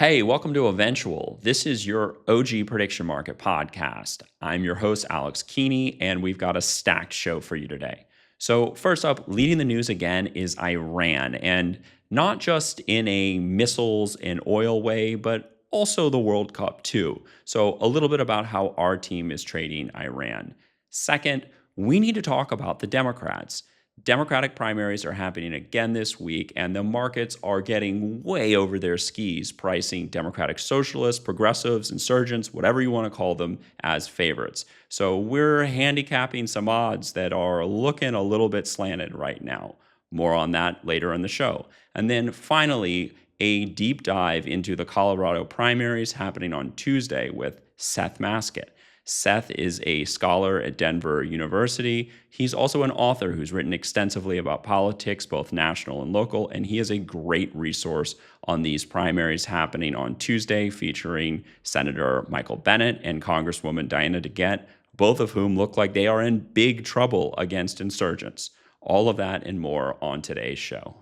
Hey, welcome to Eventual. This is your OG prediction market podcast. I'm your host, Alex Keeney, and we've got a stacked show for you today. So, first up, leading the news again is Iran, and not just in a missiles and oil way, but also the World Cup too. So, a little bit about how our team is trading Iran. Second, we need to talk about the Democrats. Democratic primaries are happening again this week, and the markets are getting way over their skis, pricing Democratic socialists, progressives, insurgents, whatever you want to call them, as favorites. So we're handicapping some odds that are looking a little bit slanted right now. More on that later in the show. And then finally, a deep dive into the Colorado primaries happening on Tuesday with Seth Masket. Seth is a scholar at Denver University. He's also an author who's written extensively about politics, both national and local, and he is a great resource on these primaries happening on Tuesday, featuring Senator Michael Bennet and Congresswoman Diana DeGette, both of whom look like they are in big trouble against insurgents. All of that and more on today's show.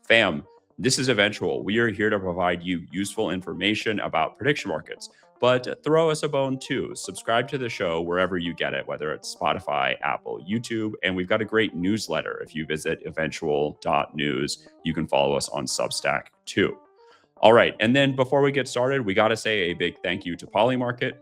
Fam, this is Eventual. We are here to provide you useful information about prediction markets, but throw us a bone too. Subscribe to the show wherever you get it, whether it's Spotify, Apple, YouTube, and we've got a great newsletter. If you visit eventual.news, you can follow us on Substack too. All right, and then before we get started, we got to say a big thank you to Polymarket.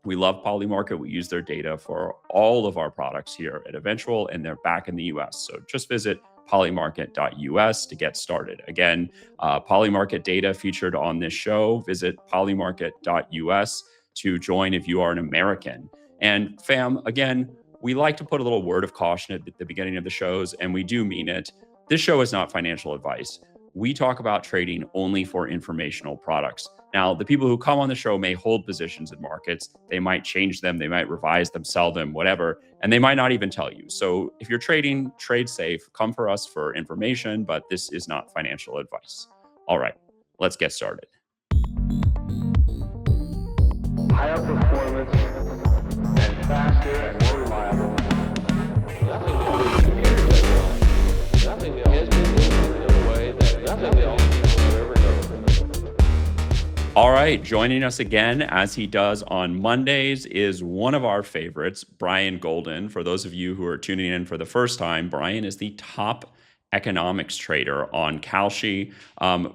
We love Polymarket. We use their data for all of our products here at Eventual, and they're back in the US. So just visit polymarket.us to get started. Again, Polymarket data featured on this show. Visit polymarket.us to join if you are an American. And fam, again, we like to put a little word of caution at the beginning of the shows, and we do mean it. This show is not financial advice. We talk about trading only for informational products. Now, the people who come on the show may hold positions in markets. They might change them, they might revise them, sell them, whatever, and they might not even tell you. So if you're trading, trade safe, come for us for information, but this is not financial advice. All right, let's get started. Higher performance and faster and more reliable. Nothing has been implemented in a way that nothing else will ever go. All right, joining us again, as he does on Mondays, is one of our favorites, Brian Golden. For those of you who are tuning in for the first time, Brian is the top economics trader on Kalshi.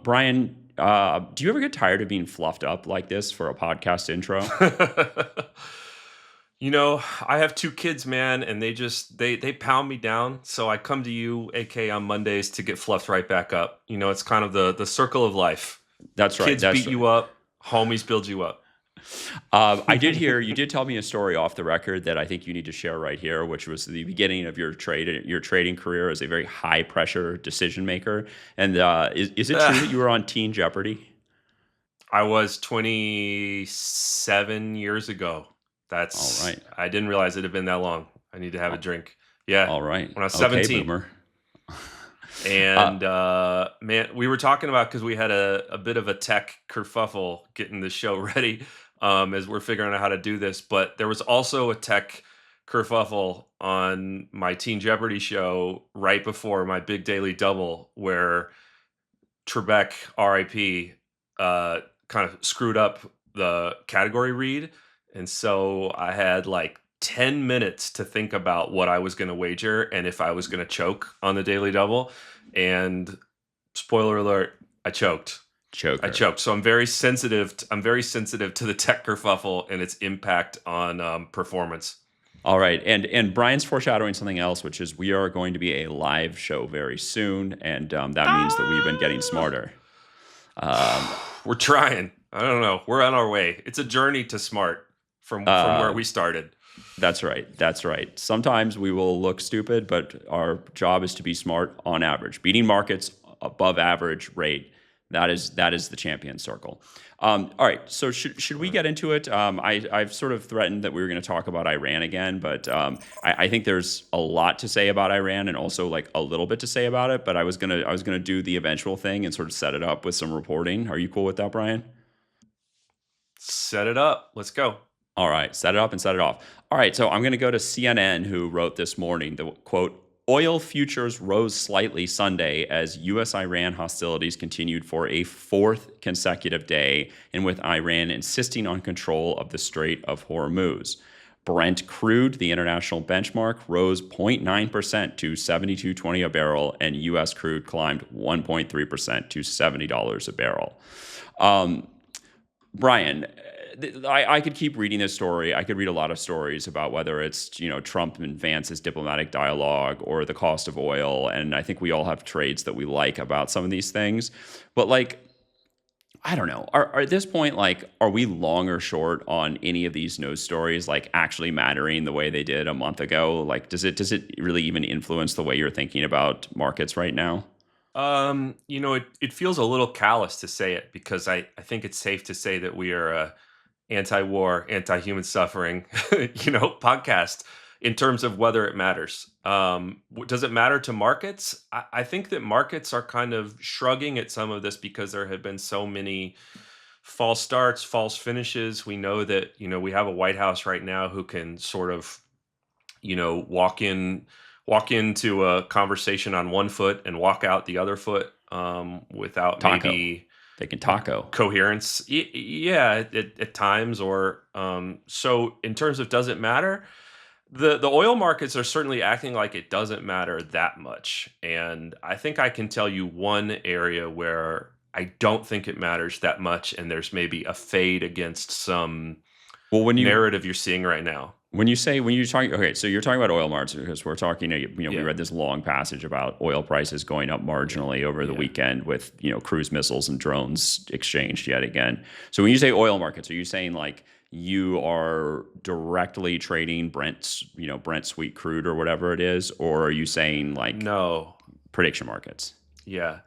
Brian, do you ever get tired of being fluffed up like this for a podcast intro? You know, I have two kids, man, and they pound me down. So I come to you, AK, on Mondays to get fluffed right back up. You know, it's kind of the circle of life. That's right. Kids beat you up, homies build you up. I did hear you did tell me a story off the record that I think you need to share right here, which was the beginning of your trading career as a very high pressure decision maker. And is it true that you were on Teen Jeopardy? I was 27 years ago. That's all right. I didn't realize it had been that long. I need to have a drink. Yeah. All right. When I was 17. Okay, boomer. And man, we were talking about, because we had a bit of a tech kerfuffle getting the show ready as we're figuring out how to do this. But there was also a tech kerfuffle on my Teen Jeopardy show right before my big daily double, where Trebek, RIP, kind of screwed up the category read. And so I had like 10 minutes to think about what I was going to wager and if I was going to choke on the daily double. And spoiler alert, I choked. I choked. So I'm very sensitive. I'm very sensitive to the tech kerfuffle and its impact on performance. All right, and Brian's foreshadowing something else, which is we are going to be a live show very soon, and that means that we've been getting smarter. We're trying. I don't know. We're on our way. It's a journey to smart from where we started. That's right. That's right. Sometimes we will look stupid, but our job is to be smart on average. Beating markets above average rate, that is the champion circle. All right. So should we get into it? I've sort of threatened that we were going to talk about Iran again, but I think there's a lot to say about Iran and also like a little bit to say about it. But I was gonna do the eventual thing and sort of set it up with some reporting. Are you cool with that, Brian? Set it up. Let's go. All right, set it up and set it off. All right, so I'm going to go to CNN, who wrote this morning, the quote, oil futures rose slightly Sunday as U.S.-Iran hostilities continued for a fourth consecutive day, and with Iran insisting on control of the Strait of Hormuz. Brent crude, the international benchmark, rose 0.9% to $72.20 a barrel, and U.S. crude climbed 1.3% to $70 a barrel. Brian, I could keep reading this story. I could read a lot of stories about whether it's, Trump and Vance's diplomatic dialogue or the cost of oil. And I think we all have trades that we like about some of these things. But I don't know. At this point, are we long or short on any of these news stories, actually mattering the way they did a month ago? Does it really even influence the way you're thinking about markets right now? It feels a little callous to say it because I think it's safe to say that we are a anti-war, anti-human suffering, podcast in terms of whether it matters. Does it matter to markets? I think that markets are kind of shrugging at some of this because there have been so many false starts, false finishes. We know that, we have a White House right now who can sort of, walk into a conversation on one foot and walk out the other foot without Taco. maybe They can taco. coherence. Yeah, at times. Or so in terms of does it matter? The oil markets are certainly acting like it doesn't matter that much. And I think I can tell you one area where I don't think it matters that much, and there's maybe a fade against some narrative you're seeing right now. When you're talking, okay, so you're talking about oil markets because we're talking, we read this long passage about oil prices going up marginally over the weekend with, cruise missiles and drones exchanged yet again. So when you say oil markets, are you saying you are directly trading Brent sweet crude or whatever it is, or are you saying no prediction markets? Yeah.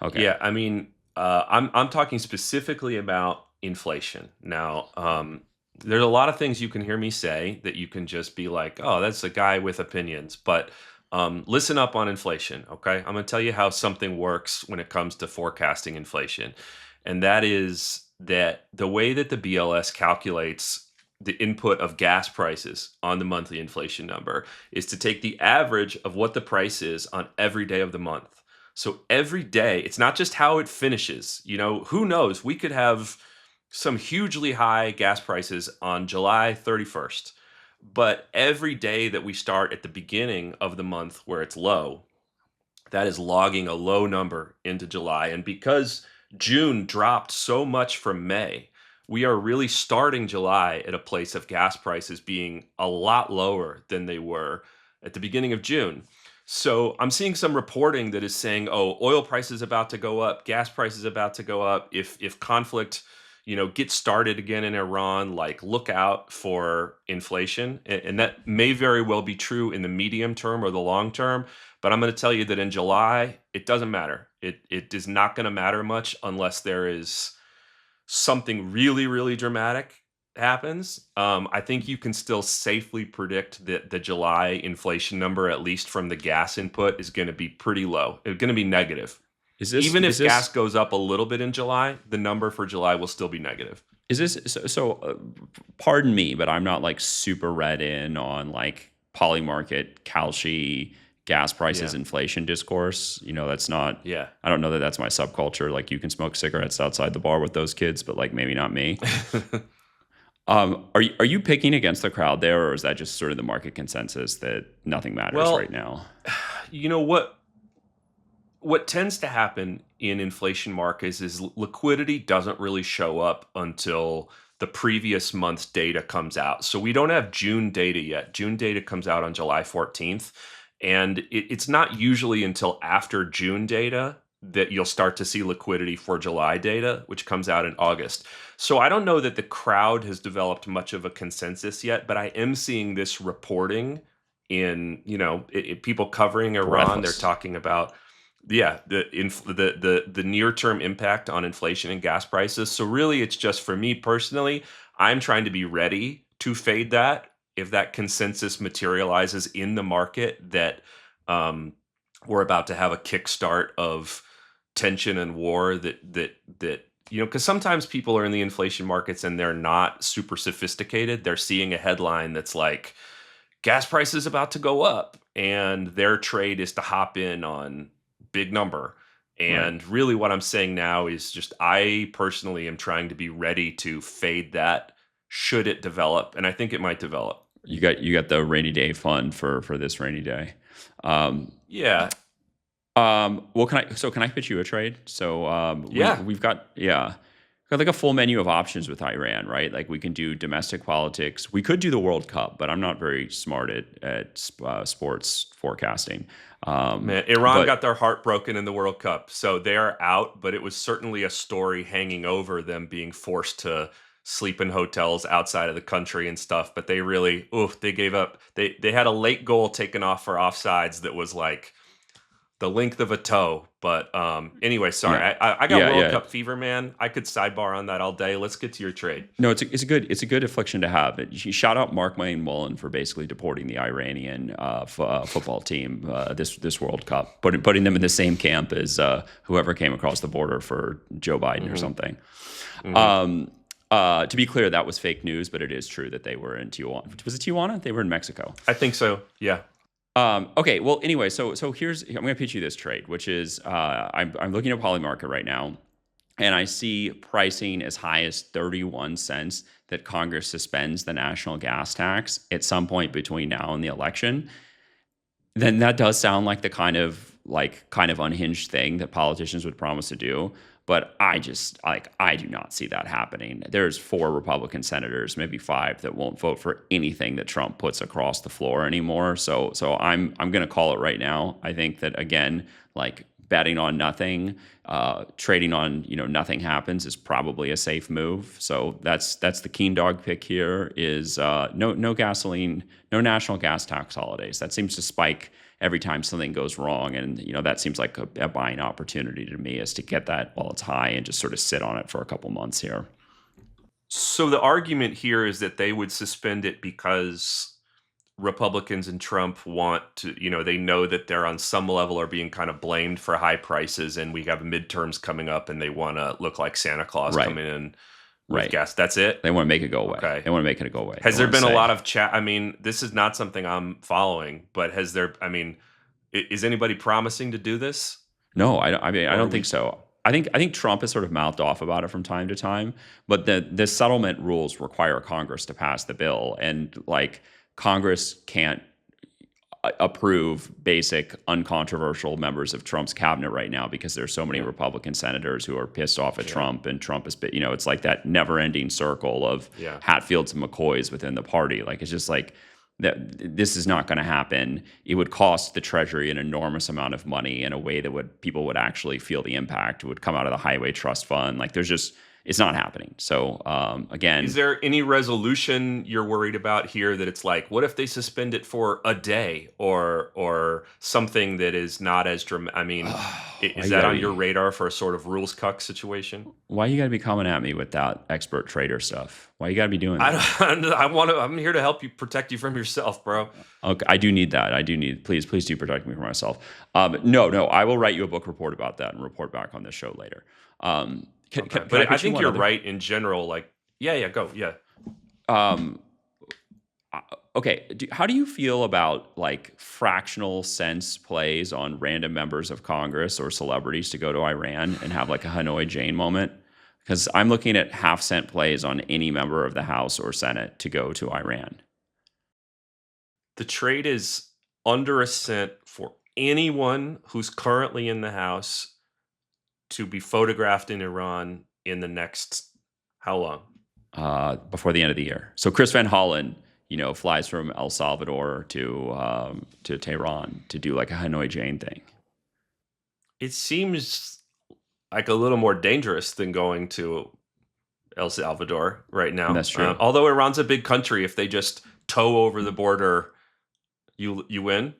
Okay. Yeah. I mean, I'm talking specifically about inflation now. There's a lot of things you can hear me say that you can just be like, oh, that's a guy with opinions. But listen up on inflation, okay? I'm going to tell you how something works when it comes to forecasting inflation. And that is that the way that the BLS calculates the input of gas prices on the monthly inflation number is to take the average of what the price is on every day of the month. So every day, it's not just how it finishes. Who knows? We could have some hugely high gas prices on July 31st. But every day that we start at the beginning of the month where it's low, that is logging a low number into July. And because June dropped so much from May, we are really starting July at a place of gas prices being a lot lower than they were at the beginning of June. So I'm seeing some reporting that is saying, oh, oil prices about to go up, gas prices about to go up. If conflict get started again in Iran, look out for inflation. And that may very well be true in the medium term or the long term. But I'm going to tell you that in July, it doesn't matter. It is not going to matter much unless there is something really, really dramatic happens. I think you can still safely predict that the July inflation number, at least from the gas input, is going to be pretty low. It's going to be negative. Even if gas goes up a little bit in July, the number for July will still be negative. Is this so? Pardon me, but I'm not super read in on Polymarket, Kalshi, gas prices, inflation discourse. That's not. Yeah. I don't know that that's my subculture. You can smoke cigarettes outside the bar with those kids, but maybe not me. Are you picking against the crowd there, or is that just sort of the market consensus that nothing matters right now? What tends to happen in inflation markets is liquidity doesn't really show up until the previous month's data comes out. So we don't have June data yet. June data comes out on July 14th. And it's not usually until after June data that you'll start to see liquidity for July data, which comes out in August. So I don't know that the crowd has developed much of a consensus yet, but I am seeing this reporting in, people covering Iran. They're talking about the near-term impact on inflation and gas prices. So really, it's just for me personally, I'm trying to be ready to fade that if that consensus materializes in the market that we're about to have a kickstart of tension and war that because sometimes people are in the inflation markets and they're not super sophisticated. They're seeing a headline that's like, gas prices about to go up. and their trade is to hop in on big number. And really what I'm saying now is just I personally am trying to be ready to fade that should it develop, and I think it might develop. You got the rainy day fund for this rainy day. Yeah. Well, can I pitch you a trade? So Yeah. we've got like a full menu of options with Iran, right? Like we can do domestic politics. We could do the World Cup, but I'm not very smart at sports forecasting. Man, Iran But got their heart broken in the World Cup, so they are out, but it was certainly a story hanging over them being forced to sleep in hotels outside of the country and stuff. But they really, they gave up. They had a late goal taken off for offsides that was like the length of a toe. But anyway, sorry, yeah, I got World yeah. Cup fever, man. I could sidebar on that all day. Let's get to your trade. No, it's a good affliction to have. You shout out Mark Mullen for basically deporting the Iranian football team this World Cup, putting them in the same camp as whoever came across the border for Joe Biden or something. To be clear, that was fake news, but it is true that they were in Tijuana. Was it Tijuana? They were in Mexico. I think so. Yeah. Okay. Well, anyway, so I'm going to pitch you this trade, which is I'm looking at Polymarket right now, and I see pricing as high as 31 cents that Congress suspends the national gas tax at some point between now and the election. Then that does sound like the kind of unhinged thing that politicians would promise to do. But I do not see that happening. There's 4 Republican senators, maybe 5, that won't vote for anything that Trump puts across the floor anymore. So I'm going to call it right now. I think that, again, like betting on nothing, trading on nothing happens is probably a safe move. So that's the keen dog pick here is no gasoline, no national gas tax holidays. That seems to spike every time something goes wrong, and that seems like a buying opportunity to me, is to get that while it's high and just sort of sit on it for a couple months here. So the argument here is that they would suspend it because Republicans and Trump want to, they know that they're on some level are being kind of blamed for high prices, and we have midterms coming up, and they want to look like Santa Claus coming in with gas. That's it? They want to make it go away. Okay. They want to make it go away. Has there been a lot of chat? I mean, this is not something I'm following, but is anybody promising to do this? No, I don't think so. I think Trump has sort of mouthed off about it from time to time, but the settlement rules require Congress to pass the bill, and like Congress can't approve basic uncontroversial members of Trump's cabinet right now because there's so many Republican senators who are pissed off at Trump, and Trump is, it's like that never-ending circle of Hatfields and McCoys within the party. Like, it's just like that. This is not going to happen. It would cost the Treasury an enormous amount of money in a way that people would actually feel the impact. It would come out of the Highway Trust Fund. Like, it's not happening. So again, is there any resolution you're worried about here that it's like, what if they suspend it for a day or something that is not as dramatic? I mean, is that on your radar for a sort of rules cuck situation? Why you got to be coming at me with that expert trader stuff? Why you got to be doing that? I'm here to help you protect you from yourself, bro. Okay, I do need that. Please do protect me from myself. No, I will write you a book report about that and report back on this show later. But I think you're right in general. Like, go. Okay. How do you feel about like fractional cents plays on random members of Congress or celebrities to go to Iran and have like a Hanoi Jane moment? Because I'm looking at half-cent plays on any member of the House or Senate to go to Iran. The trade is under a cent for anyone who's currently in the House to be photographed in Iran in the next, how long? Before the end of the year. So Chris Van Hollen, flies from El Salvador to Tehran to do like a Hanoi Jane thing. It seems like a little more dangerous than going to El Salvador right now. That's true. Although Iran's a big country, if they just tow over the border, you win.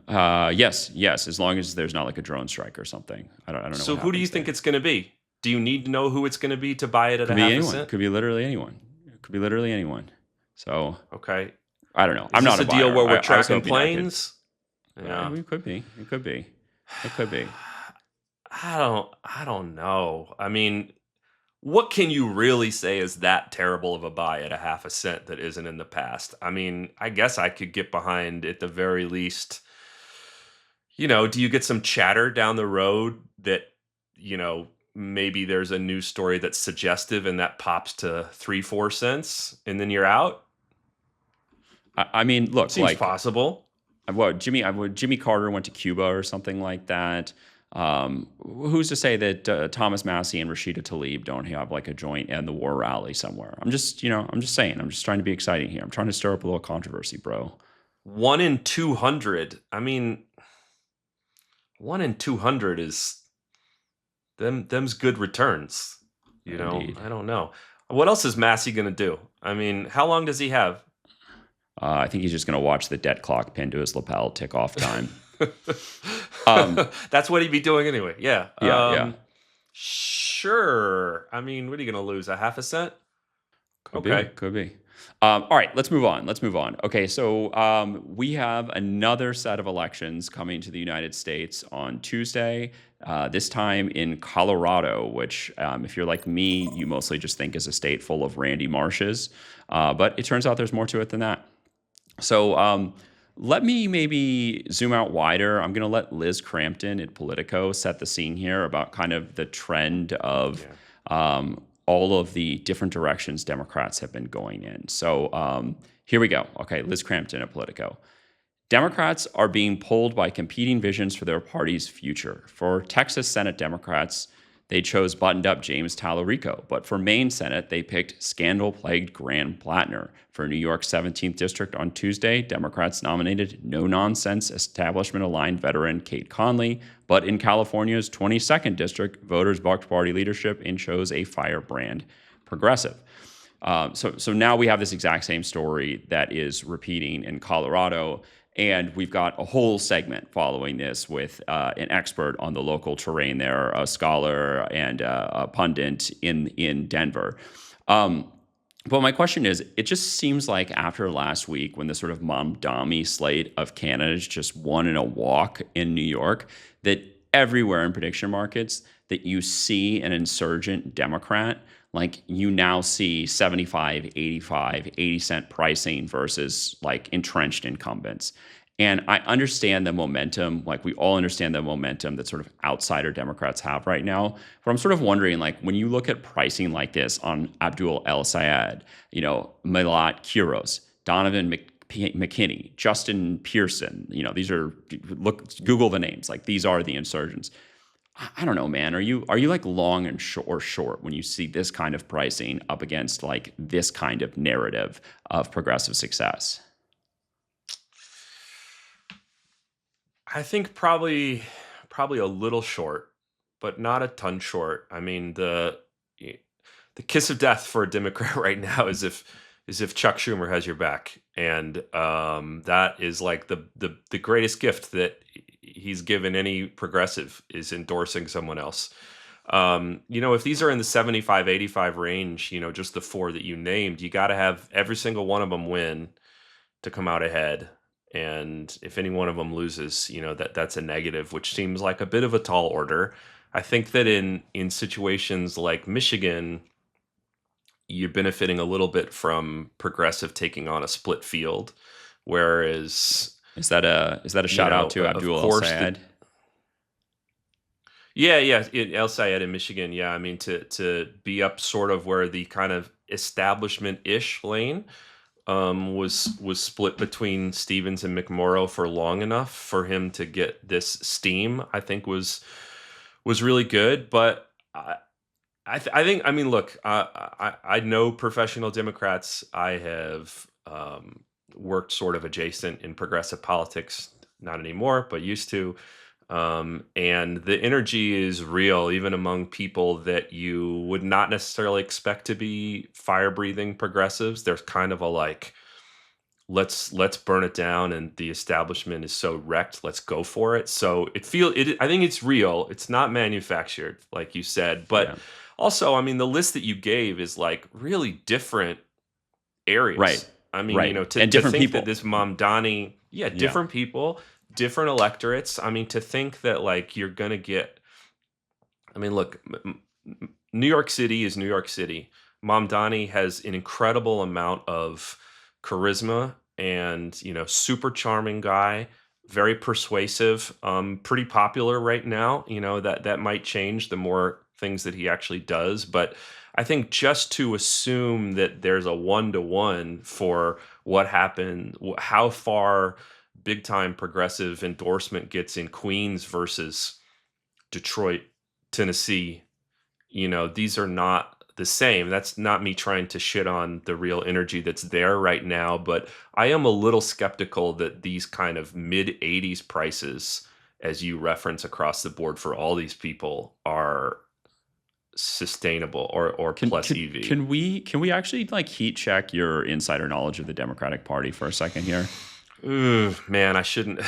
Yes. As long as there's not like a drone strike or something. I don't know. So who do you think it's going to be? Do you need to know who it's going to be to buy it at a half a cent? Could be literally anyone. So okay, I don't know. I'm not a buyer. deal where we're tracking planes. It could be. I don't know. I mean, what can you really say is that terrible of a buy at a half a cent that isn't in the past? I mean, I guess I could get behind at the very least do you get some chatter down the road that, maybe there's a news story that's suggestive and that pops to 3-4 cents and then you're out? I mean, look, Seems like possible. Jimmy Carter went to Cuba or something like that. Who's to say that Thomas Massey and Rashida Tlaib don't have like a joint and the war rally somewhere? I'm just saying. I'm just trying to be exciting here. I'm trying to stir up a little controversy, bro. 1 in 200. I mean, 1 in 200 is them's good returns. Indeed. I don't know. What else is Massey gonna do? I mean, how long does he have? I think he's just going to watch the debt clock pinned to his lapel tick off time. Um, That's what he'd be doing anyway. Yeah. yeah. Sure. I mean, what are you gonna lose? A half a cent? Could Okay. be. Could be. All right, let's move on. Okay, so we have another set of elections coming to the United States on Tuesday, this time in Colorado, which, if you're like me, you mostly just think is a state full of Randy Marshes. But it turns out there's more to it than that. So let me maybe zoom out wider. I'm going to let Liz Crampton at Politico set the scene here about kind of the trend of all of the different directions Democrats have been going in. So here we go. Okay, Liz Crampton at Politico. Democrats are being pulled by competing visions for their party's future. For Texas Senate Democrats, they chose buttoned-up James Tallarico, but for Maine Senate, they picked scandal-plagued Graham Plattner. For New York's 17th District on Tuesday, Democrats nominated no-nonsense, establishment-aligned veteran Kate Conley, but in California's 22nd District, voters bucked party leadership and chose a firebrand progressive. So now we have this exact same story that is repeating in Colorado. And we've got a whole segment following this with an expert on the local terrain there, a scholar and a pundit in Denver. But my question is, it just seems like after last week, when the sort of Mamdani slate of candidates just won in a walk in New York, that everywhere in prediction markets that you see an insurgent Democrat, like you now see 75, 85, 80 cent pricing versus like entrenched incumbents. And I understand the momentum, like we all understand the momentum that sort of outsider Democrats have right now. But I'm sort of wondering, like, when you look at pricing like this on Abdul El Sayed, Milat Quiros, Donovan McKinney, Justin Pearson, these are, Google the names, like these are the insurgents. I don't know, man. Are you like long and short when you see this kind of pricing up against like this kind of narrative of progressive success? I think probably a little short, but not a ton short. I mean, the kiss of death for a Democrat right now is if Chuck Schumer has your back, and that is like the greatest gift that he's given any progressive is endorsing someone else. If these are in the 75, 85 range, just the four that you named, you got to have every single one of them win to come out ahead. And if any one of them loses, that's a negative, which seems like a bit of a tall order. I think that in situations like Michigan, you're benefiting a little bit from progressive taking on a split field, whereas is that a shout out to Abdul El Sayed? Yeah, El Sayed in Michigan. Yeah, I mean to be up sort of where the kind of establishment-ish lane was split between Stevens and McMorrow for long enough for him to get this steam. I think was really good, but I think, I mean, look, I know professional Democrats. I have worked sort of adjacent in progressive politics, not anymore, but used to. And the energy is real, even among people that you would not necessarily expect to be fire-breathing progressives. There's kind of a like, let's burn it down, and the establishment is so wrecked. Let's go for it. So I think it's real. It's not manufactured, like you said. But also, I mean, the list that you gave is like really different areas. Right. I mean, right. To and different think people. that this Mamdani, different people, different electorates. I mean, to think that like you're going to get, I mean, look, New York City is New York City. Mamdani has an incredible amount of charisma and, super charming guy, very persuasive, pretty popular right now. That might change the more things that he actually does. But I think just to assume that there's a 1-to-1 for what happened, how far big time progressive endorsement gets in Queens versus Detroit, Tennessee, these are not the same. That's not me trying to shit on the real energy that's there right now, but I am a little skeptical that these kind of mid 80s prices, as you reference across the board for all these people, are sustainable or Can plus can EV. can we actually like heat check your insider knowledge of the Democratic Party for a second here? Ooh, man, I shouldn't.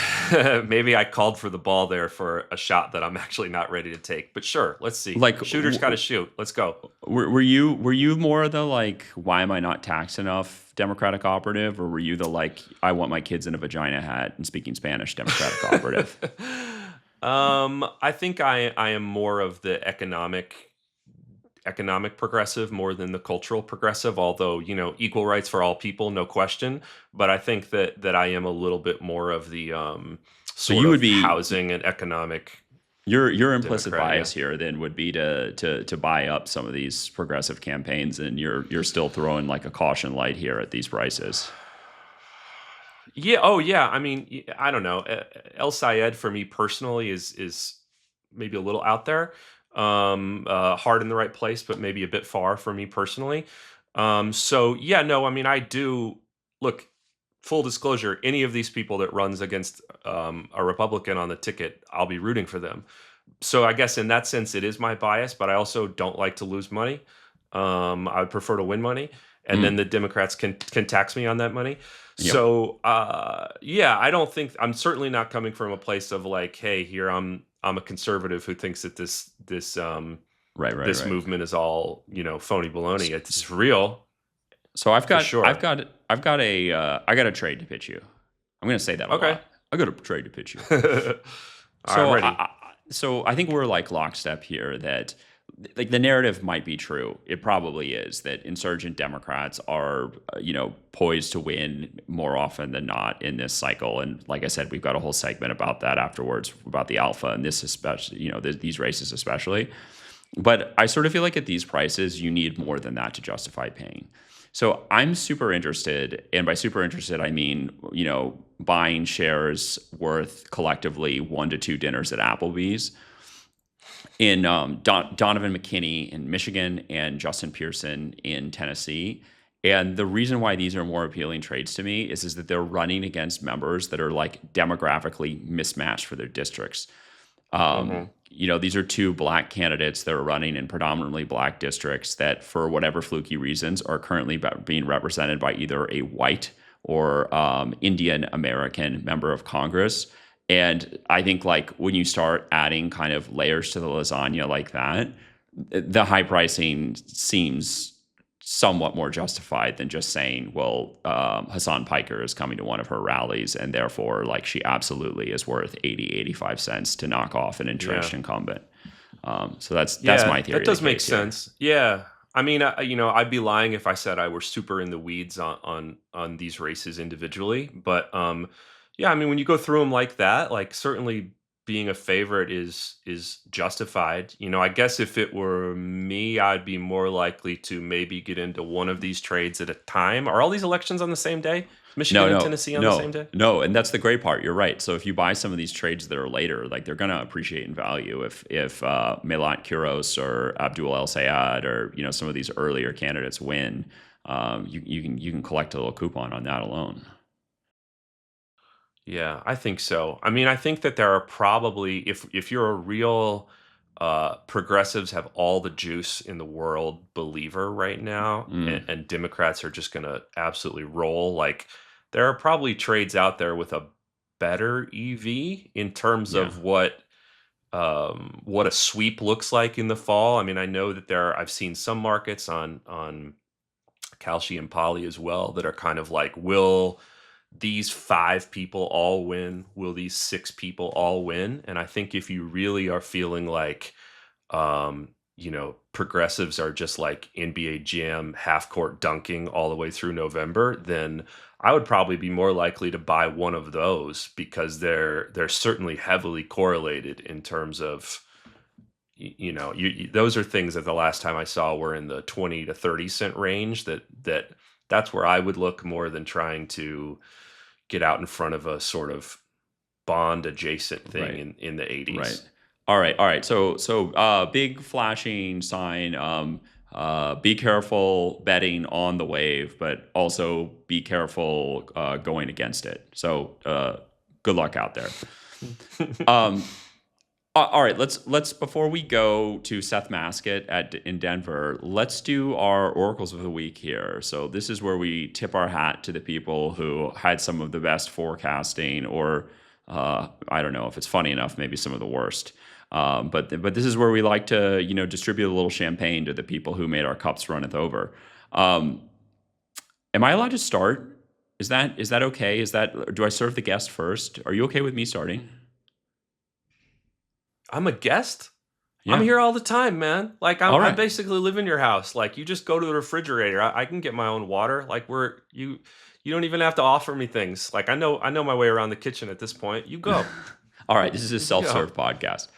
Maybe I called for the ball there for a shot that I'm actually not ready to take. But sure, let's see. Like, Shooter's got to shoot. Let's go. were you more the like why am I not taxed enough Democratic operative, or were you the like I want my kids in a vagina hat and speaking Spanish Democratic operative? I think I am more of the economic progressive more than the cultural progressive, although equal rights for all people, no question. But I think that I am a little bit more of the So sort you would of be housing and economic your implicit Democrat. bias here then would be to buy up some of these progressive campaigns, and you're still throwing like a caution light here at these prices. Yeah. Oh, yeah. I mean, I don't know. El Sayed for me personally is maybe a little out there. Hard in the right place, but maybe a bit far for me personally. So yeah, no. I mean, I do look. Full disclosure: any of these people that runs against a Republican on the ticket, I'll be rooting for them. So I guess in that sense, it is my bias. But I also don't like to lose money. I would prefer to win money, and then Mm, the Democrats can tax me on that money. yep. So yeah, I don't think I'm certainly not coming from a place of like, hey, here I'm a conservative who thinks that Right, right, this right. movement is all phony baloney. S- It's real So I've for got I've sure. got I've got I got a trade to pitch you. I'm going to say that a Okay, lot. I got a trade to pitch you. all right, I'm So ready. I think we're like lockstep here that like the narrative might be true. It probably is that insurgent Democrats are poised to win more often than not in this cycle. And like I said, we've got a whole segment about that afterwards about the alpha and this especially these races especially. But I sort of feel like at these prices, you need more than that to justify paying. So I'm super interested, and by super interested, I mean, buying shares worth collectively 1 to 2 dinners at Applebee's in Donovan McKinney in Michigan and Justin Pearson in Tennessee. And the reason why these are more appealing trades to me is that they're running against members that are like demographically mismatched for their districts. Hmm. These are two black candidates that are running in predominantly black districts that, for whatever fluky reasons, are currently being represented by either a white or Indian American member of Congress. And I think like when you start adding kind of layers to the lasagna like that, the high pricing seems somewhat more justified than just saying, well, Hassan Piker is coming to one of her rallies, and therefore, like, she absolutely is worth 85 cents to knock off an Yeah, entrenched incumbent. So that's yeah, my theory that of the does make case here. sense. Yeah. I mean, I'd be lying if I said I were super in the weeds on these races individually, but yeah, I mean, when you go through them like that, like certainly being a favorite is justified. I guess if it were me, I'd be more likely to maybe get into one of these trades at a time. Are all these elections on the same day? Is No, Michigan and no, Tennessee on the same no, day? no, and that's the great part. You're right. So if you buy some of these trades that are later, like they're going to appreciate in value. If Melat Kuros or Abdul El Sayed or some of these earlier candidates win, you can collect a little coupon on that alone. Yeah, I think so. I mean, I think that there are probably if you're a real progressives have all the juice in the world believer right now, Mm, and Democrats are just gonna absolutely roll. Like there are probably trades out there with a better EV in terms yeah. of what a sweep looks like in the fall. I mean, I know that I've seen some markets on Kalshi and Poly as well that are kind of like, will these 5 people all win? Will these 6 people all win? And I think if you really are feeling like, progressives are just like NBA Jam half court dunking all the way through November, then I would probably be more likely to buy one of those because they're certainly heavily correlated in terms of those are things that the last time I saw were in the 20 to 30 cent range. That's where I would look more than trying to get out in front of a sort of bond adjacent thing Right. in the 80s. Right. All right. So big flashing sign. Be careful betting on the wave, but also be careful going against it. So good luck out there. All right. Let's before we go to Seth Masket in Denver, let's do our oracles of the week here. So this is where we tip our hat to the people who had some of the best forecasting, or I don't know if it's funny enough, maybe some of the worst. But this is where we like to, distribute a little champagne to the people who made our cups runneth over. Am I allowed to start? Is that okay? Do I serve the guest first? Are you okay with me starting? I'm a guest. Yeah. I'm here all the time, man. Like All right. I basically live in your house. Like you just go to the refrigerator. I can get my own water. Like you don't even have to offer me things. Like I know my way around the kitchen at this point. You go. All right. This is a self-serve podcast.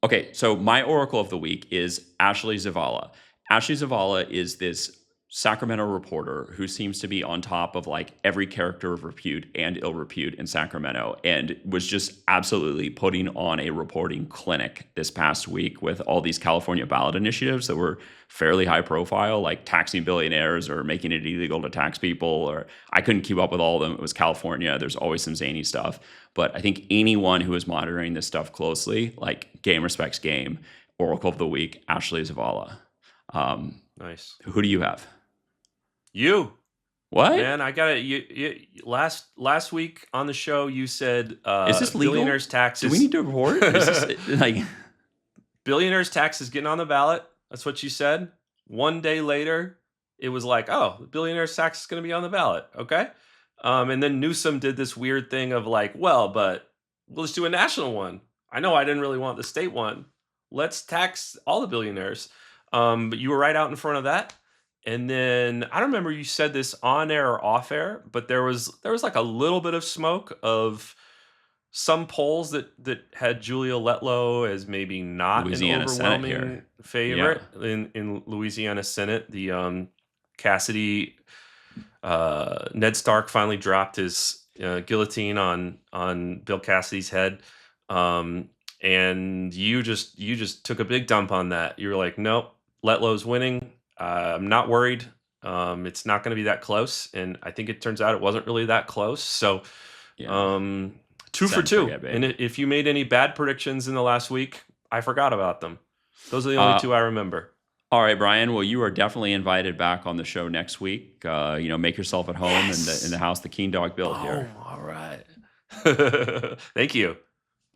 Okay, so my oracle of the week is Ashley Zavala. Ashley Zavala is this Sacramento reporter who seems to be on top of like every character of repute and ill repute in Sacramento, and was just absolutely putting on a reporting clinic this past week with all these California ballot initiatives that were fairly high profile, like taxing billionaires or making it illegal to tax people, or I couldn't keep up with all of them. It was California. There's always some zany stuff. But I think anyone who is monitoring this stuff closely, like game respects game, oracle of the week, Ashley Zavala. Nice. Who do you have? You. What? Man, I got it. You last week on the show, you said is this legal? Billionaires taxes. Do we need to report? Is this, like billionaires taxes getting on the ballot? That's what you said. One day later, it was like, oh, the billionaires tax is going to be on the ballot. Okay. And then Newsom did this weird thing of like, well, but we'll just do a national one. I know I didn't really want the state one. Let's tax all the billionaires. But you were right out in front of that. And then I don't remember you said this on air or off air, but there was like a little bit of smoke of some polls that had Julia Letlow as maybe not Louisiana an Senate overwhelming here. favorite in Louisiana Senate. The Cassidy Ned Stark finally dropped his guillotine on Bill Cassidy's head, and you just took a big dump on that. You were like, nope, Letlow's winning. I'm not worried. It's not going to be that close, and I think it turns out it wasn't really that close. So, Yeah. 2 for 2. Forget, And if you made any bad predictions in the last week, I forgot about them. Those are the only 2 I remember. All right, Brian. Well, you are definitely invited back on the show next week. Make yourself at home in the house the Keen Dog built here. All right. Thank you.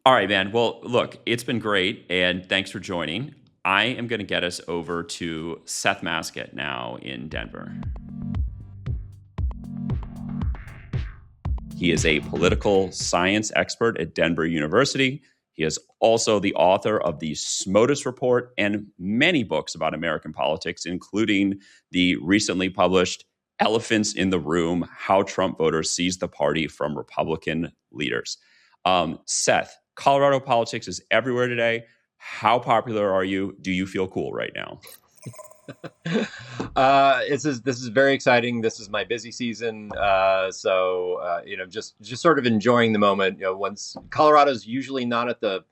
All right, man. Well, look, it's been great, and thanks for joining. I am going to get us over to Seth Masket now in Denver. He is a political science expert at Denver University. He is also the author of the SMOTUS Report and many books about American politics, including the recently published Elephants in the Room, How Trump Voters Seized the Party from Republican Leaders. Seth, Colorado politics is everywhere today. How popular are you? Do you feel cool right now? This is very exciting. This is my busy season. Just sort of enjoying the moment. Once Colorado's usually not at the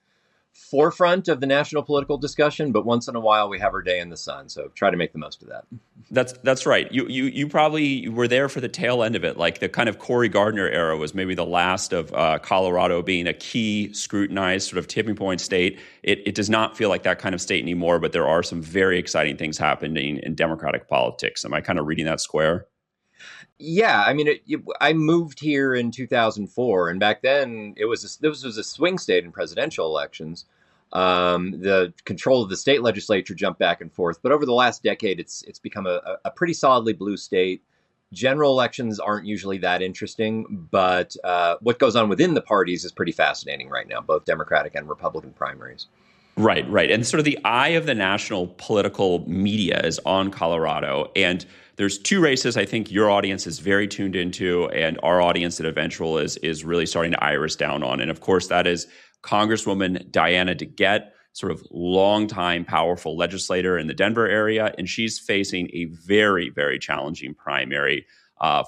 forefront of the national political discussion, but once in a while we have our day in the sun. So try to make the most of that. That's right. You probably were there for the tail end of it. Like the kind of Cory Gardner era was maybe the last of Colorado being a key scrutinized sort of tipping point state. It does not feel like that kind of state anymore, but there are some very exciting things happening in Democratic politics. Am I kind of reading that square? Yeah, I mean, I moved here in 2004, and back then this was a swing state in presidential elections. The control of the state legislature jumped back and forth, but over the last decade, it's become a pretty solidly blue state. General elections aren't usually that interesting, but what goes on within the parties is pretty fascinating right now, both Democratic and Republican primaries. Right, right. And sort of the eye of the national political media is on Colorado. And there's two races I think your audience is very tuned into, and our audience at Eventual is really starting to iris down on. And of course, that is Congresswoman Diana DeGette, sort of longtime powerful legislator in the Denver area. And she's facing a very, very challenging primary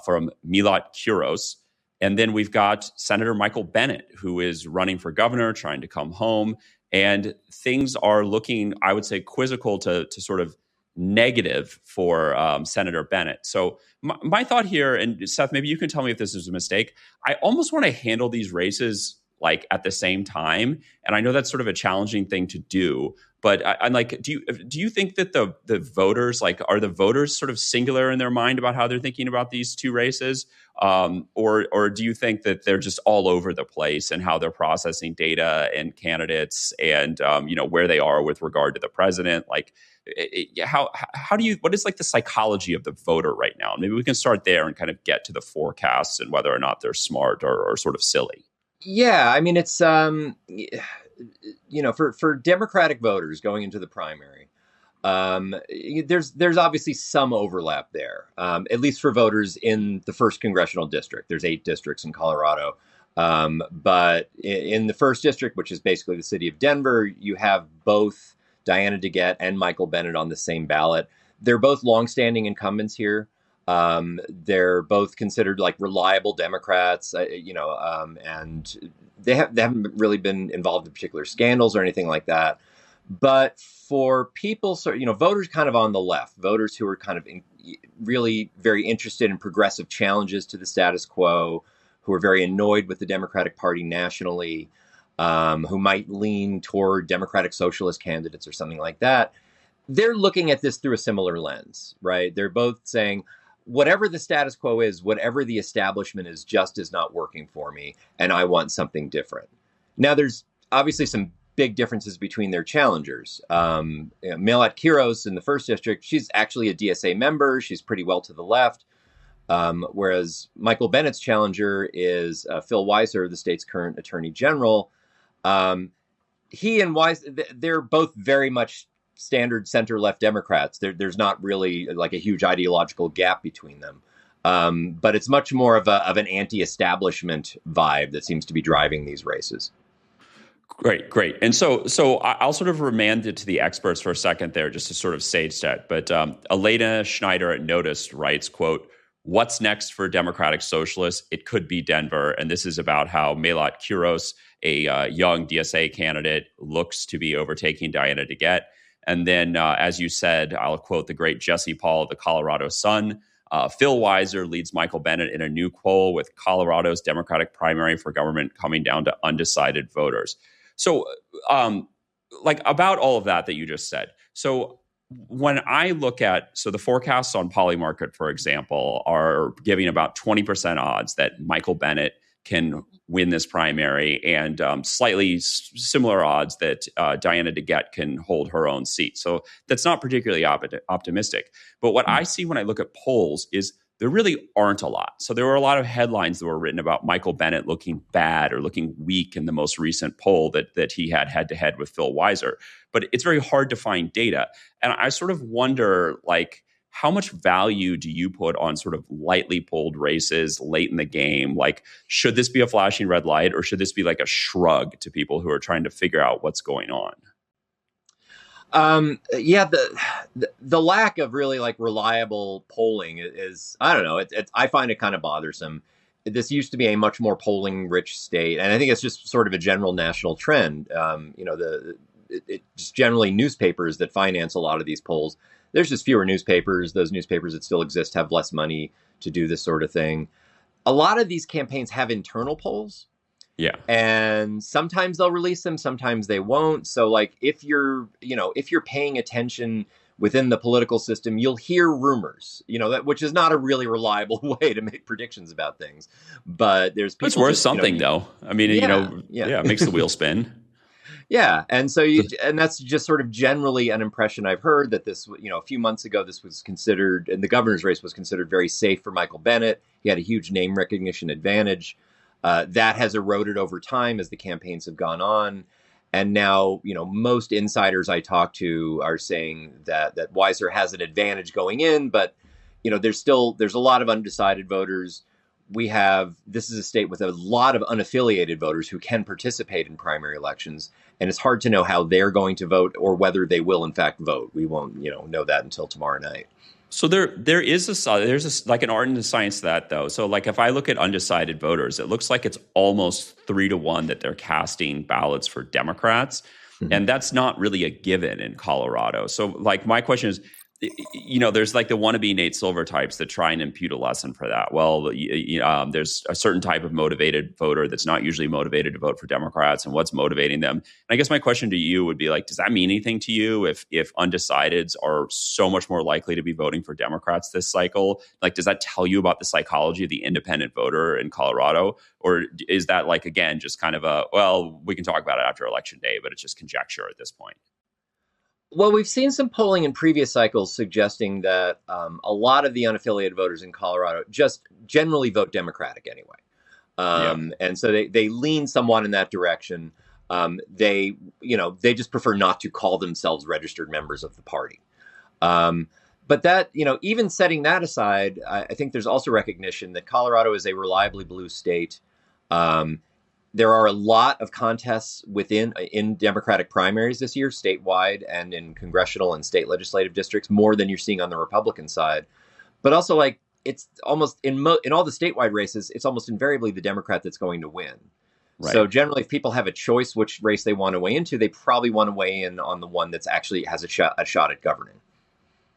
from Milat Kuros. And then we've got Senator Michael Bennet, who is running for governor, trying to come home. And things are looking, I would say, quizzical to sort of negative for Senator Bennet. So my thought here, and Seth, maybe you can tell me if this is a mistake. I almost want to handle these races like at the same time, and I know that's sort of a challenging thing to do. But I'm like, do you think that the voters, like, are the voters sort of singular in their mind about how they're thinking about these two races, or do you think that they're just all over the place and how they're processing data and candidates and where they are with regard to the president? Like, how do you, what is like the psychology of the voter right now? Maybe we can start there and kind of get to the forecasts and whether or not they're smart or sort of silly. Yeah, I mean, it's for Democratic voters going into the primary, there's obviously some overlap there, at least for voters in the first congressional district. There's 8 districts in Colorado, but in the first district, which is basically the city of Denver, you have both Diana DeGette and Michael Bennet on the same ballot. They're both longstanding incumbents here. They're both considered like reliable Democrats, and they haven't really been involved in particular scandals or anything like that. But for people, voters kind of on the left, voters who are kind of really very interested in progressive challenges to the status quo, who are very annoyed with the Democratic Party nationally, who might lean toward Democratic Socialist candidates or something like that, they're looking at this through a similar lens, right? They're both saying, whatever the status quo is, whatever the establishment is, just is not working for me, and I want something different. Now, there's obviously some big differences between their challengers. Milat Kuros in the first district, she's actually a DSA member. She's pretty well to the left. Whereas Michael Bennett's challenger is Phil Weiser, the state's current attorney general. He and Weiser, they're both very much standard center-left Democrats. There's not really like a huge ideological gap between them. But it's much more of an anti-establishment vibe that seems to be driving these races. Great. And so I'll sort of remand it to the experts for a second there, just to sort of stage set. But Elena Schneider at Noticed writes, quote, "What's next for Democratic Socialists? It could be Denver." And this is about how Milat Kuros, a young DSA candidate, looks to be overtaking Diana DeGette. And then, as you said, I'll quote the great Jesse Paul of the Colorado Sun. Phil Weiser leads Michael Bennet in a new poll with Colorado's Democratic primary for government coming down to undecided voters. So, about all of that you just said. So when I look at, the forecasts on Polymarket, for example, are giving about 20% odds that Michael Bennet can win this primary, and slightly similar odds that Diana DeGette can hold her own seat. So that's not particularly optimistic. But what I see when I look at polls is there really aren't a lot. So there were a lot of headlines that were written about Michael Bennet looking bad or looking weak in the most recent poll that he had head-to-head with Phil Weiser. But it's very hard to find data. And I sort of wonder, how much value do you put on sort of lightly polled races late in the game? Like, should this be a flashing red light, or should this be like a shrug to people who are trying to figure out what's going on? The lack of really reliable polling is, I don't know, I find it kind of bothersome. This used to be a much more polling rich state, and I think it's just sort of a general national trend. Just generally newspapers that finance a lot of these polls. There's just fewer newspapers. Those newspapers that still exist have less money to do this sort of thing. A lot of these campaigns have internal polls. Yeah. And sometimes they'll release them, sometimes they won't. So if you're paying attention within the political system, you'll hear rumors, which is not a really reliable way to make predictions about things. But there's people. It's worth something though. I mean, it makes the wheel spin. Yeah. And so and that's just sort of generally an impression I've heard, that this, a few months ago, this was considered, and the governor's race was considered very safe for Michael Bennet. He had a huge name recognition advantage. That has eroded over time as the campaigns have gone on. And now, most insiders I talk to are saying that Weiser has an advantage going in, but there's a lot of undecided voters. This is a state with a lot of unaffiliated voters who can participate in primary elections, and it's hard to know how they're going to vote or whether they will in fact vote. We won't, know that until tomorrow night. So there's like an art and a science to that, though. So like if I look at undecided voters, it looks like it's almost 3-1 that they're casting ballots for Democrats, and that's not really a given in Colorado. So like my question is, there's like the wannabe Nate Silver types that try and impute a lesson for that. Well, there's a certain type of motivated voter that's not usually motivated to vote for Democrats, and what's motivating them. And I guess my question to you would be like, does that mean anything to you if undecideds are so much more likely to be voting for Democrats this cycle? Like, does that tell you about the psychology of the independent voter in Colorado? Or is that like, again, just kind of we can talk about it after Election Day, but it's just conjecture at this point? Well, we've seen some polling in previous cycles suggesting that a lot of the unaffiliated voters in Colorado just generally vote Democratic anyway. And so they lean somewhat in that direction. They just prefer not to call themselves registered members of the party. But that, even setting that aside, I think there's also recognition that Colorado is a reliably blue state. There are a lot of contests in Democratic primaries this year, statewide and in congressional and state legislative districts, more than you're seeing on the Republican side. But also, like, it's almost in all the statewide races, it's almost invariably the Democrat that's going to win. Right. So generally, if people have a choice which race they want to weigh into, they probably want to weigh in on the one that's actually has a shot at governing.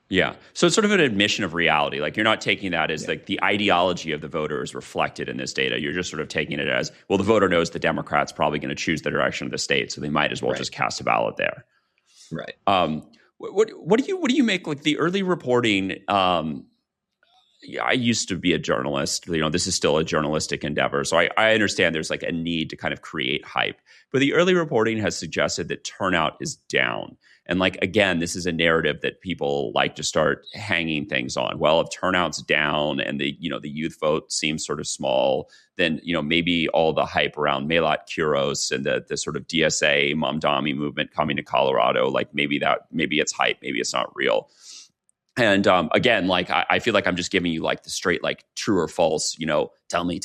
Yeah. So it's sort of an admission of reality. Like you're not taking that as like the ideology of the voter is reflected in this data. You're just sort of taking it as, well, the voter knows the Democrat's probably going to choose the direction of the state, so they might as well just cast a ballot there. Right. What do you make like the early reporting? I used to be a journalist. This is still a journalistic endeavor. So I understand there's like a need to kind of create hype. But the early reporting has suggested that turnout is down. And like, again, this is a narrative that people like to start hanging things on. Well, if turnout's down and the youth vote seems sort of small, then, maybe all the hype around Melat Kuros and the sort of DSA Mamdani movement coming to Colorado, like maybe it's hype, maybe it's not real. And again, like I feel like I'm just giving you like the straight, like true or false, tell me.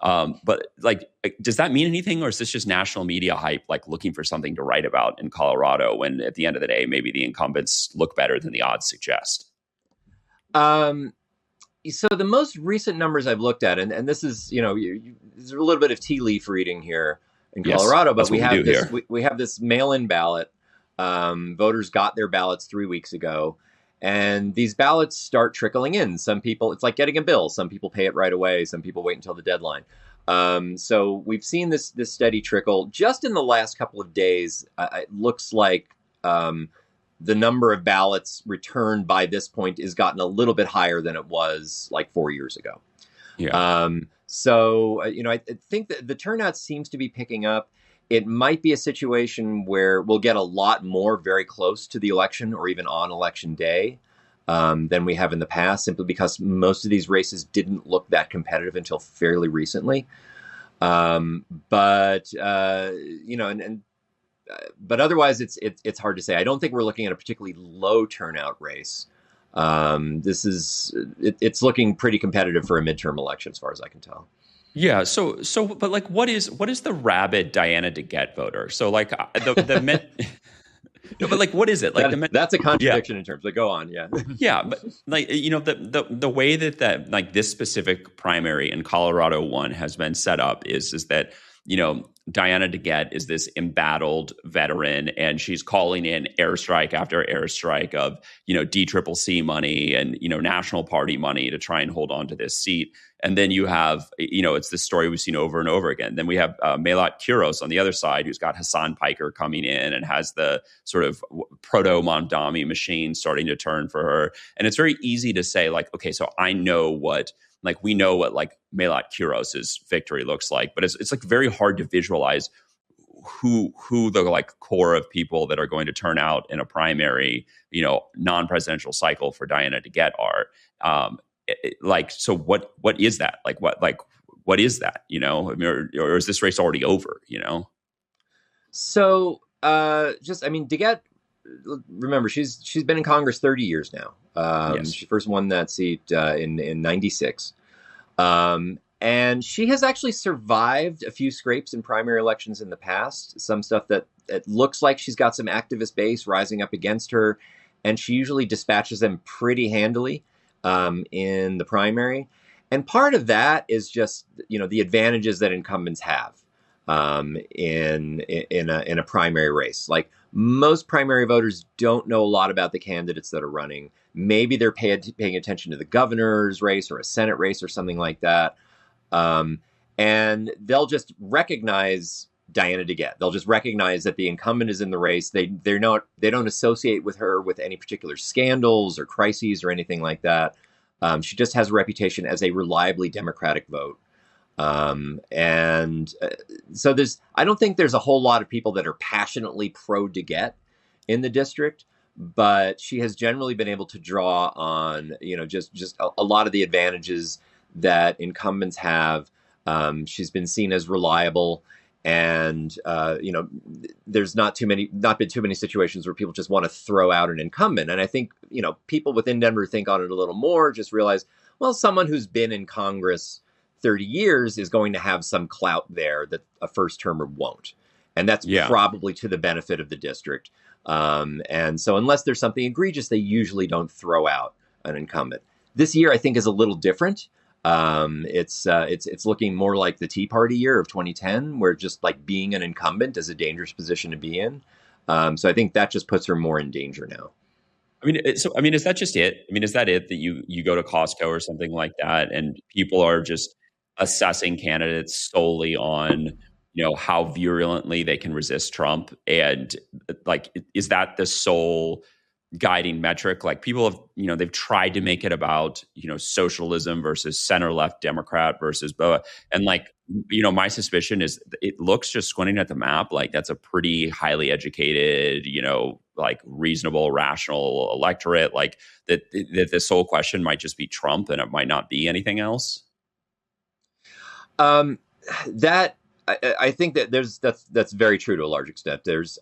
But like, does that mean anything, or is this just national media hype, like looking for something to write about in Colorado when at the end of the day, maybe the incumbents look better than the odds suggest? So the most recent numbers I've looked at, and this is, there's a little bit of tea leaf reading here in Colorado, but we have this mail-in ballot. Voters got their ballots 3 weeks ago. And these ballots start trickling in. Some people, it's like getting a bill. Some people pay it right away. Some people wait until the deadline. So we've seen this steady trickle. Just in the last couple of days, it looks like the number of ballots returned by this point has gotten a little bit higher than it was like 4 years ago. Yeah. I think that the turnout seems to be picking up. It might be a situation where we'll get a lot more very close to the election or even on election day than we have in the past, simply because most of these races didn't look that competitive until fairly recently. But otherwise, it's hard to say. I don't think we're looking at a particularly low turnout race. It's looking pretty competitive for a midterm election, as far as I can tell. Yeah. But like, what is the rabid Diana DeGette voter? So like no, but like, what is it? Like that's a contradiction in terms. But go on. Yeah. Yeah, but like the way that like this specific primary in Colorado one has been set up is that Diana DeGette is this embattled veteran, and she's calling in airstrike after airstrike of, DCCC money and, National Party money to try and hold on to this seat. And then you have, it's this story we've seen over and over again. Then we have Melat Kuros on the other side, who's got Hassan Piker coming in and has the sort of proto-Mamdani machine starting to turn for her. And it's very easy to say like, okay, so we know what like Melat Kuros's victory looks like, but it's like very hard to visualize who the like core of people that are going to turn out in a primary, non-presidential cycle for Diana DeGette are. So what is that? What is that? Or is this race already over? So, I mean, DeGette, remember, she's been in Congress 30 years now. Yes. She first won that seat in '96. And she has actually survived a few scrapes in primary elections in the past. Some stuff that it looks like she's got some activist base rising up against her, and she usually dispatches them pretty handily in the primary. And part of that is just the advantages that incumbents have in a primary race. Like most primary voters don't know a lot about the candidates that are running. Maybe they're paying attention to the governor's race or a Senate race or something like that. And they'll just recognize Diana DeGette. They'll just recognize that the incumbent is in the race. They don't associate with her with any particular scandals or crises or anything like that. She just has a reputation as a reliably Democratic vote. So I don't think there's a whole lot of people that are passionately pro DeGette in the district, but she has generally been able to draw on, just a lot of the advantages that incumbents have. She's been seen as reliable, and there's not been too many situations where people just want to throw out an incumbent. And I think people within Denver think on it a little more, just realize, well, someone who's been in Congress 30 years is going to have some clout there that a first termer won't, and that's probably to the benefit of the district. And so unless there's something egregious, they usually don't throw out an incumbent. This year, I think, is a little different. It's looking more like the Tea Party year of 2010, where just like being an incumbent is a dangerous position to be in. So I think that just puts her more in danger now. I mean, is that just it? I mean, is that it, that you go to Costco or something like that, and people are just assessing candidates solely on how virulently they can resist Trump, and like, is that the sole guiding metric? Like, people have they've tried to make it about socialism versus center left Democrat versus BOA, and like my suspicion is it looks, just squinting at the map, like that's a pretty highly educated like reasonable, rational electorate, like that the sole question might just be Trump and it might not be anything else. That I think that that's very true to a large extent. There's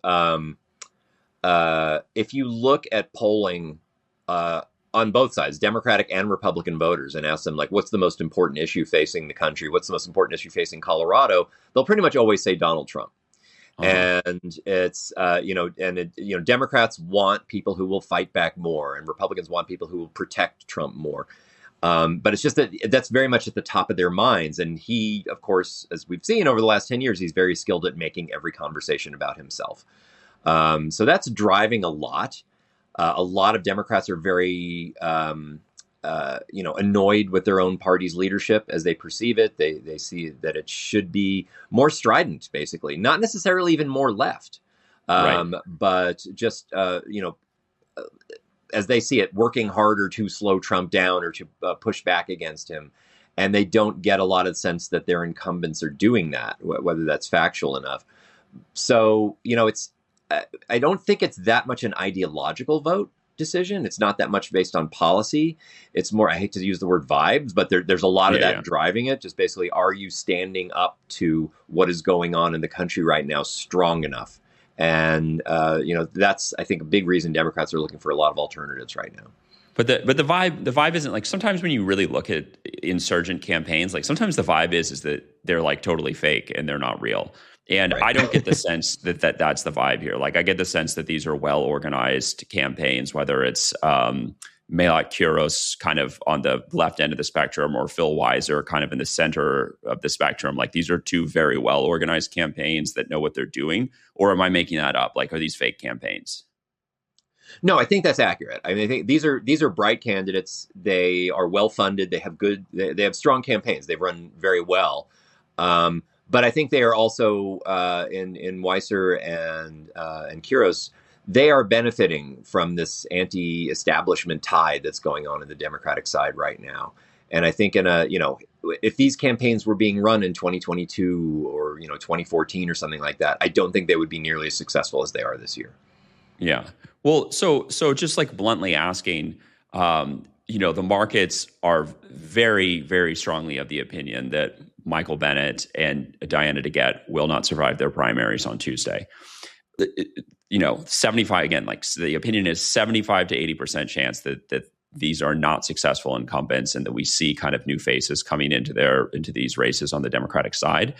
if you look at polling on both sides, Democratic and Republican voters, and ask them, like, what's the most important issue facing the country? What's the most important issue facing Colorado? They'll pretty much always say Donald Trump. And it's Democrats want people who will fight back more, and Republicans want people who will protect Trump more. But it's just that's very much at the top of their minds. And he, of course, as we've seen over the last 10 years, he's very skilled at making every conversation about himself. So that's driving a lot. A lot of Democrats are very, annoyed with their own party's leadership as they perceive it. They see that it should be more strident, basically, not necessarily even more left, but just, as they see it, working harder to slow Trump down or to push back against him. And they don't get a lot of sense that their incumbents are doing that, whether that's factual enough. So, I don't think it's that much an ideological vote decision. It's not that much based on policy. It's more, I hate to use the word vibes, but there's a lot of that driving it. Just basically, are you standing up to what is going on in the country right now strong enough? And, that's, I think, a big reason Democrats are looking for a lot of alternatives right now. But the vibe isn't like, sometimes when you really look at insurgent campaigns, like sometimes the vibe is that they're like totally fake and they're not real. And I don't get the sense that that's the vibe here. Like, I get the sense that these are well-organized campaigns, whether it's Melot Kuros kind of on the left end of the spectrum or Phil Weiser kind of in the center of the spectrum. Like, these are two very well-organized campaigns that know what they're doing. Or am I making that up? Like, are these fake campaigns? No, I think that's accurate. I mean, I think these are bright candidates. They are well-funded. They have they have strong campaigns. They've run very well. But I think they are also in Weiser and Kuros, they are benefiting from this anti-establishment tide that's going on in the Democratic side right now. And I think if these campaigns were being run in 2022 or 2014 or something like that, I don't think they would be nearly as successful as they are this year. Yeah. Well, so just like bluntly asking, the markets are very, very strongly of the opinion that Michael Bennet and Diana DeGette will not survive their primaries on Tuesday. 75 again, like the opinion is 75 to 80% chance that these are not successful incumbents and that we see kind of new faces coming into these races on the Democratic side.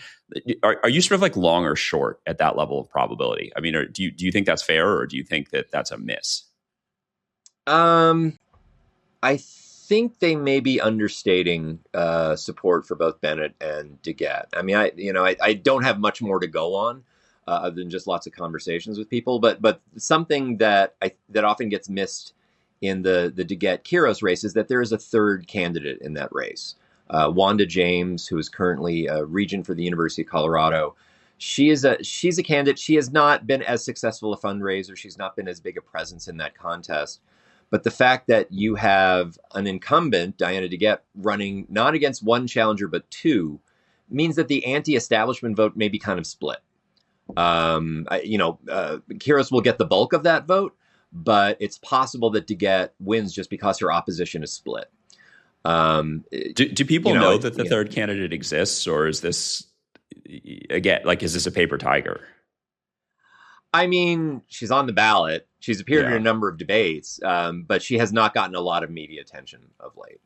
Are you sort of like long or short at that level of probability? I mean, do you think that's fair, or do you think that that's a miss? I think they may be understating support for both Bennett and DeGette. I mean, I don't have much more to go on other than just lots of conversations with people, but something that often gets missed in the DeGette-Quiros race is that there is a third candidate in that race. Wanda James, who is currently a regent for the University of Colorado. She's a candidate. She has not been as successful a fundraiser. She's not been as big a presence in that contest. But the fact that you have an incumbent, Diana DeGette, running not against one challenger but two, means that the anti-establishment vote may be kind of split. Quiros will get the bulk of that vote, but it's possible that DeGette wins just because her opposition is split. Do people know that the third candidate exists, or is this again is this a paper tiger? I mean, she's on the ballot. She's appeared in a number of debates, but she has not gotten a lot of media attention of late.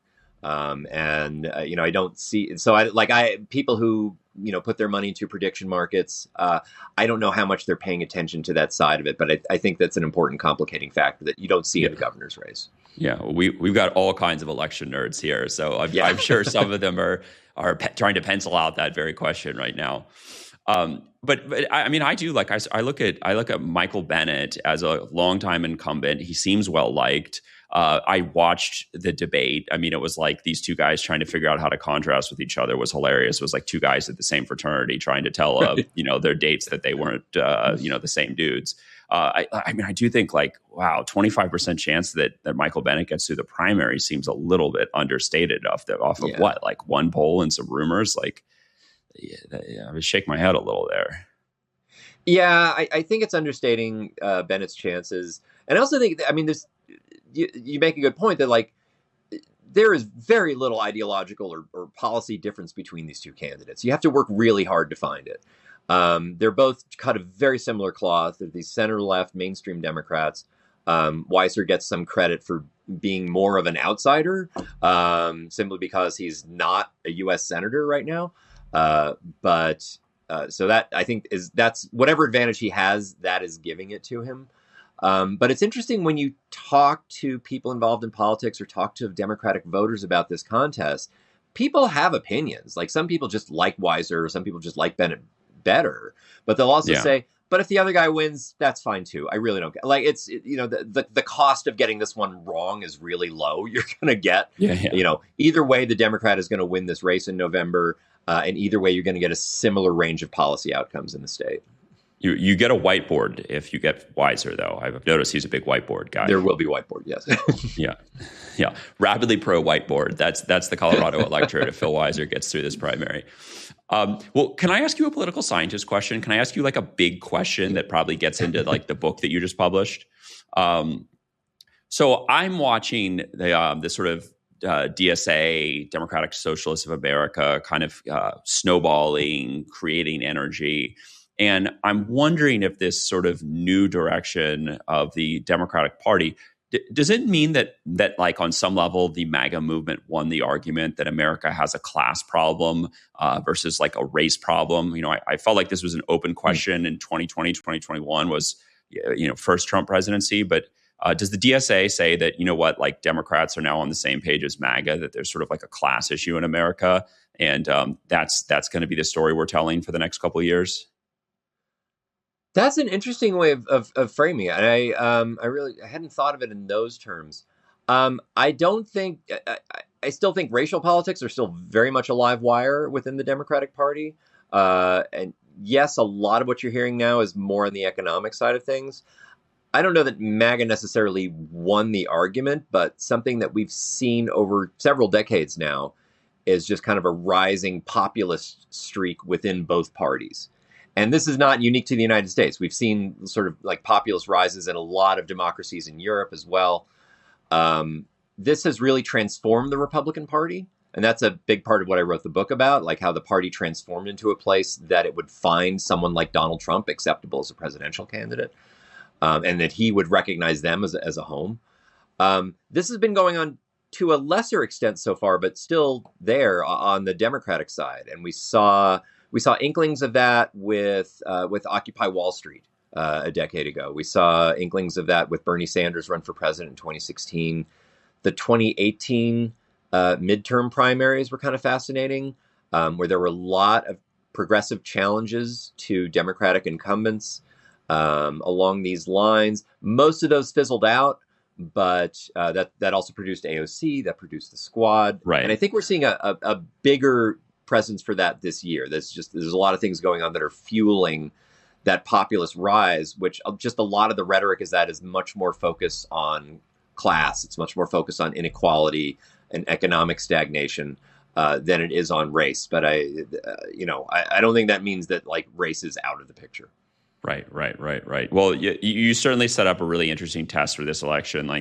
I don't see. So people who put their money into prediction markets. I don't know how much they're paying attention to that side of it, but I think that's an important complicating factor that you don't see in the governor's race. Yeah, we've got all kinds of election nerds here, so I'm sure some of them are trying to pencil out that very question right now. But I mean, I do I look at Michael Bennet as a longtime incumbent. He seems well liked. I watched the debate. I mean, it was like these two guys trying to figure out how to contrast with each other was hilarious. It was like two guys at the same fraternity trying to tell their dates that they weren't the same dudes. I mean, I do think 25% chance that Michael Bennet gets through the primary seems a little bit understated off of what, like one poll and some rumors. I would shake my head a little there. Yeah, I think it's understating Bennett's chances, and I also think you make a good point that there is very little ideological or policy difference between these two candidates. You have to work really hard to find it. They're both cut of very similar cloth. They're these center-left mainstream Democrats. Weiser gets some credit for being more of an outsider, simply because he's not a U.S. senator right now. So that I think that's whatever advantage he has, that is giving it to him. But it's interesting when you talk to people involved in politics or talk to Democratic voters about this contest, people have opinions. Like some people just like Weiser, or some people just like Bennett better, but they'll also say, but if the other guy wins, that's fine too. I really don't get the cost of getting this one wrong is really low. You're going to get, either way, the Democrat is going to win this race in November. And either way, you're going to get a similar range of policy outcomes in the state. You get a whiteboard if you get Weiser, though. I've noticed he's a big whiteboard guy. There will be whiteboard, yes. Yeah. Rapidly pro whiteboard. That's the Colorado electorate if Phil Weiser gets through this primary. Well, can I ask you a political scientist question? Can I ask you a big question that probably gets into the book that you just published? So I'm watching the sort of DSA, Democratic Socialists of America, kind of snowballing, creating energy. And I'm wondering if this sort of new direction of the Democratic Party, does it mean that on some level, the MAGA movement won the argument that America has a class problem versus a race problem? I felt like this was an open question in 2020, 2021 was, first Trump presidency, but does the DSA say that, Democrats are now on the same page as MAGA, that there's sort of a class issue in America, and that's going to be the story we're telling for the next couple of years? That's an interesting way of framing it. And I hadn't thought of it in those terms. I still think racial politics are still very much a live wire within the Democratic Party. And yes, a lot of what you're hearing now is more on the economic side of things. I don't know that MAGA necessarily won the argument, but something that we've seen over several decades now is just kind of a rising populist streak within both parties. And this is not unique to the United States. We've seen sort of populist rises in a lot of democracies in Europe as well. This has really transformed the Republican Party. And that's a big part of what I wrote the book about, like how the party transformed into a place that it would find someone like Donald Trump acceptable as a presidential candidate, and that he would recognize them as a home. This has been going on to a lesser extent so far, but still there on the Democratic side. And we saw inklings of that with Occupy Wall Street a decade ago. We saw inklings of that with Bernie Sanders run for president in 2016. The 2018 midterm primaries were kind of fascinating, where there were a lot of progressive challenges to Democratic incumbents along these lines. Most of those fizzled out, but that also produced AOC, that produced the Squad. Right. And I think we're seeing a bigger presence for that this year. There's a lot of things going on that are fueling that populist rise, which just a lot of the rhetoric is much more focused on class. It's much more focused on inequality and economic stagnation than it is on race. But I don't think that means that like race is out of the picture. Right. Well, you certainly set up a really interesting test for this election.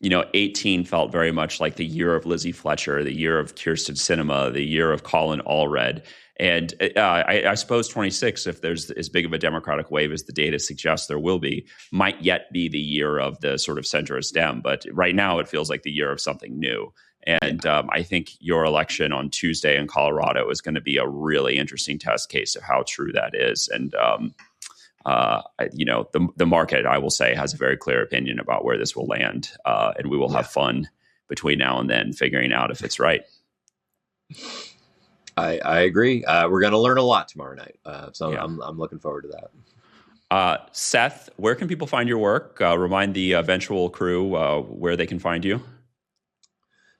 18 felt very much like the year of Lizzie Fletcher, the year of Kyrsten Sinema, the year of Colin Allred. And I suppose 26, if there's as big of a Democratic wave as the data suggests there will be, might yet be the year of the sort of centrist Dem. But right now it feels like the year of something new. And I think your election on Tuesday in Colorado is going to be a really interesting test case of how true that is. And, the market, I will say, has a very clear opinion about where this will land. And we will have fun between now and then figuring out if it's right. I agree. We're going to learn a lot tomorrow night. I'm looking forward to that. Seth, where can people find your work? Remind the Eventual crew where they can find you.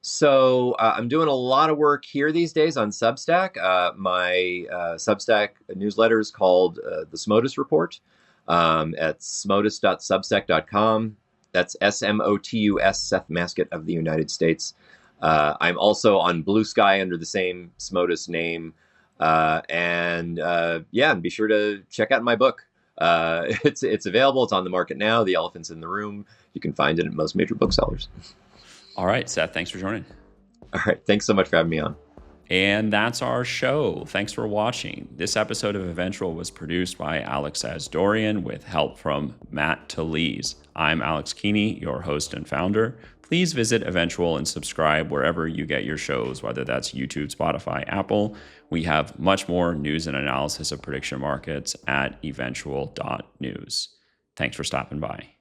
So I'm doing a lot of work here these days on Substack. My Substack newsletter is called The SMOTUS Report at smotus.substack.com. That's SMOTUS, Seth Masket of the United States. I'm also on Blue Sky under the same SMOTUS name. And be sure to check out my book. It's available. It's on the market now. The Elephant's in the Room. You can find it at most major booksellers. All right, Seth, thanks for joining. All right, thanks so much for having me on. And that's our show. Thanks for watching. This episode of Eventual was produced by Alex Asdorian with help from Matt Talese. I'm Alex Keeney, your host and founder. Please visit Eventual and subscribe wherever you get your shows, whether that's YouTube, Spotify, Apple. We have much more news and analysis of prediction markets at eventual.news. Thanks for stopping by.